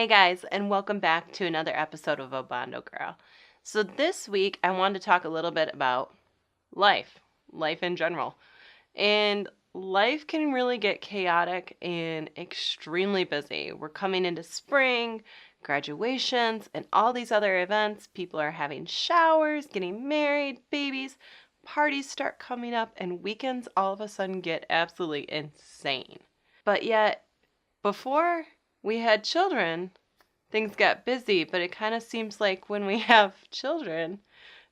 Hey guys, and welcome back to another episode of Obando Girl. So this week I wanted to talk a little bit about life in general. And life can really get chaotic and extremely busy. We're coming into spring, graduations, and all these other events. People are having showers, getting married, babies, parties start coming up, and weekends all of a sudden get absolutely insane. But yet, before we had children, things got busy, but it kind of seems like when we have children,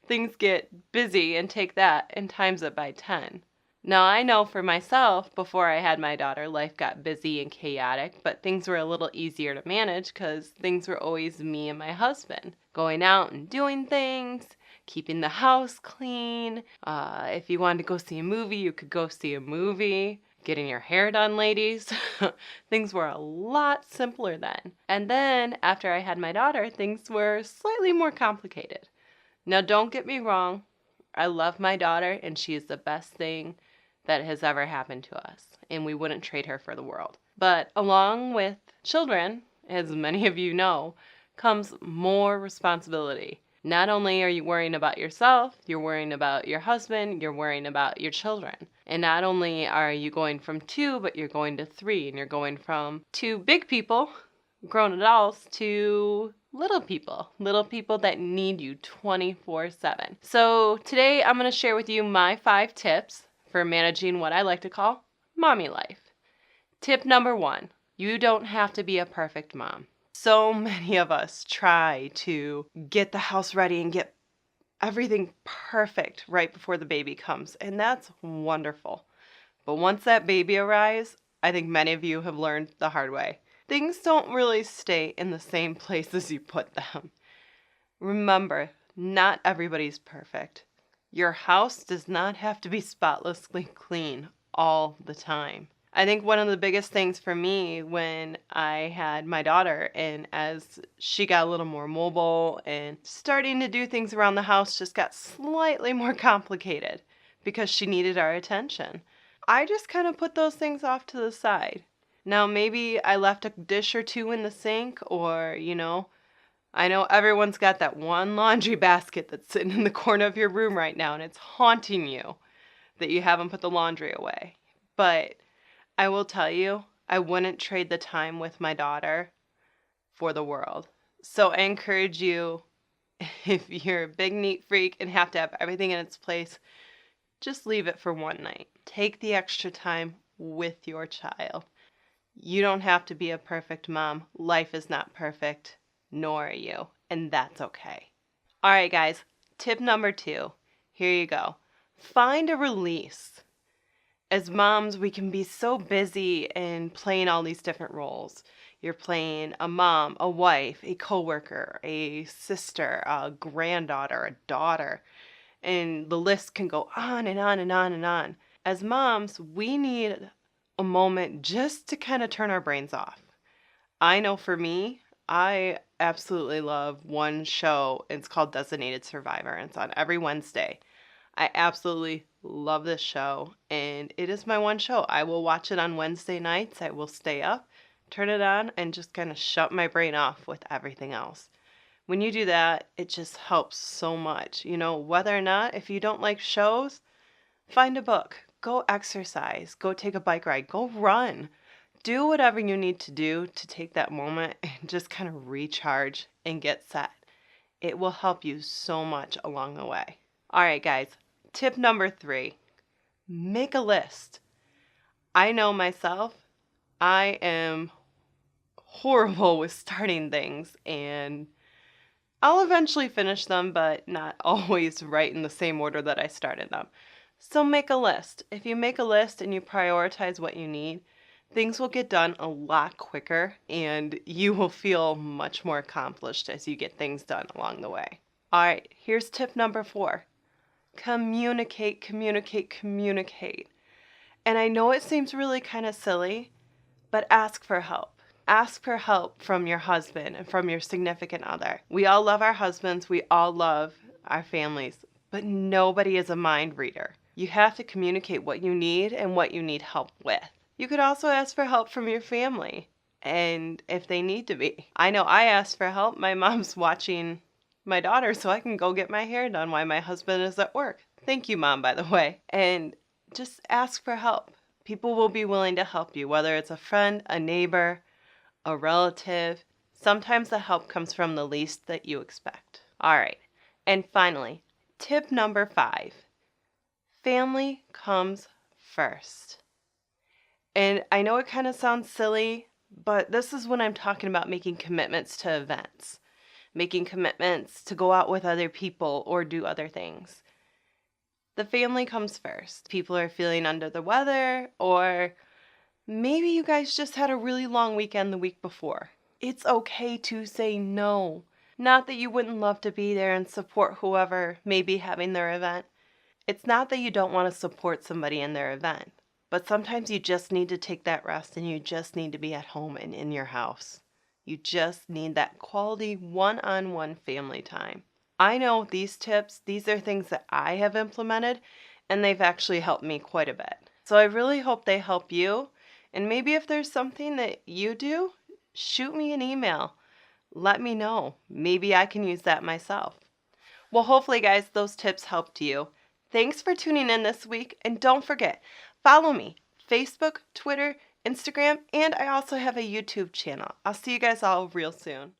things get busy and take that and times it by 10. Now, I know for myself, before I had my daughter, life got busy and chaotic, but things were a little easier to manage because things were always me and my husband going out and doing things, keeping the house clean. If you wanted to go see a movie, you could go see a movie. Getting your hair done, ladies. Things were a lot simpler then. And then, after I had my daughter, things were slightly more complicated. Now, don't get me wrong. I love my daughter, and she is the best thing that has ever happened to us, and we wouldn't trade her for the world. But along with children, as many of you know, comes more responsibility. Not only are you worrying about yourself, you're worrying about your husband, you're worrying about your children. And not only are you going from 2, but you're going to 3, and you're going from 2 big people, grown adults, to little people that need you 24/7. So today I'm going to share with you my 5 tips for managing what I like to call mommy life. Tip number 1, you don't have to be a perfect mom. So many of us try to get the house ready and get everything perfect right before the baby comes, and that's wonderful. But once that baby arrives, I think many of you have learned the hard way. Things don't really stay in the same place as you put them. Remember, not everybody's perfect. Your house does not have to be spotlessly clean all the time. I think one of the biggest things for me when I had my daughter, and as she got a little more mobile and starting to do things around the house just got slightly more complicated because she needed our attention, I just kind of put those things off to the side. Now, maybe I left a dish or 2 in the sink, or, I know everyone's got that one laundry basket that's sitting in the corner of your room right now, and it's haunting you that you haven't put the laundry away. But I will tell you, I wouldn't trade the time with my daughter for the world. So I encourage you, if you're a big neat freak and have to have everything in its place, just leave it for one night. Take the extra time with your child. You don't have to be a perfect mom. Life is not perfect, nor are you, and that's okay. All right, guys, tip number 2. Here you go. Find a release. As moms, we can be so busy and playing all these different roles. You're playing a mom, a wife, a coworker, a sister, a granddaughter, a daughter, and the list can go on and on and on and on. As moms, we need a moment just to kind of turn our brains off. I know for me, I absolutely love one show. It's called Designated Survivor, and it's on every Wednesday. I absolutely love this show, and it is my one show. I will watch it on Wednesday nights. I will stay up, turn it on, and just kind of shut my brain off with everything else. When you do that, it just helps so much. Whether or not, if you don't like shows, find a book, go exercise, go take a bike ride, go run. Do whatever you need to do to take that moment and just kind of recharge and get set. It will help you so much along the way. All right, guys. Tip number 3, make a list. I know myself, I am horrible with starting things, and I'll eventually finish them, but not always right in the same order that I started them. So make a list. If you make a list and you prioritize what you need, things will get done a lot quicker, and you will feel much more accomplished as you get things done along the way. All right, here's tip number 4. Communicate, communicate, communicate. And I know it seems really kind of silly, but ask for help. Ask for help from your husband and from your significant other. We all love our husbands. We all love our families, but nobody is a mind reader. You have to communicate what you need and what you need help with. You could also ask for help from your family. and if they need to be. I know I asked for help. My mom's watching my daughter so I can go get my hair done while my husband is at work. Thank you, Mom, by the way. And just ask for help. People will be willing to help you, whether it's a friend, a neighbor, a relative. Sometimes the help comes from the least that you expect. All right. And finally, tip number 5. Family comes first. And I know it kind of sounds silly, but this is when I'm talking about making commitments to events, making commitments to go out with other people or do other things. The family comes first. People are feeling under the weather, or maybe you guys just had a really long weekend the week before. It's okay to say no. Not that you wouldn't love to be there and support whoever may be having their event. It's not that you don't want to support somebody in their event, but sometimes you just need to take that rest and you just need to be at home and in your house. You just need that quality one-on-one family time. I know these tips, these are things that I have implemented, and they've actually helped me quite a bit. So I really hope they help you. And maybe if there's something that you do, shoot me an email. Let me know. Maybe I can use that myself. Well, hopefully, guys, those tips helped you. Thanks for tuning in this week, and don't forget, follow me, Facebook, Twitter, Instagram, and I also have a YouTube channel. I'll see you guys all real soon.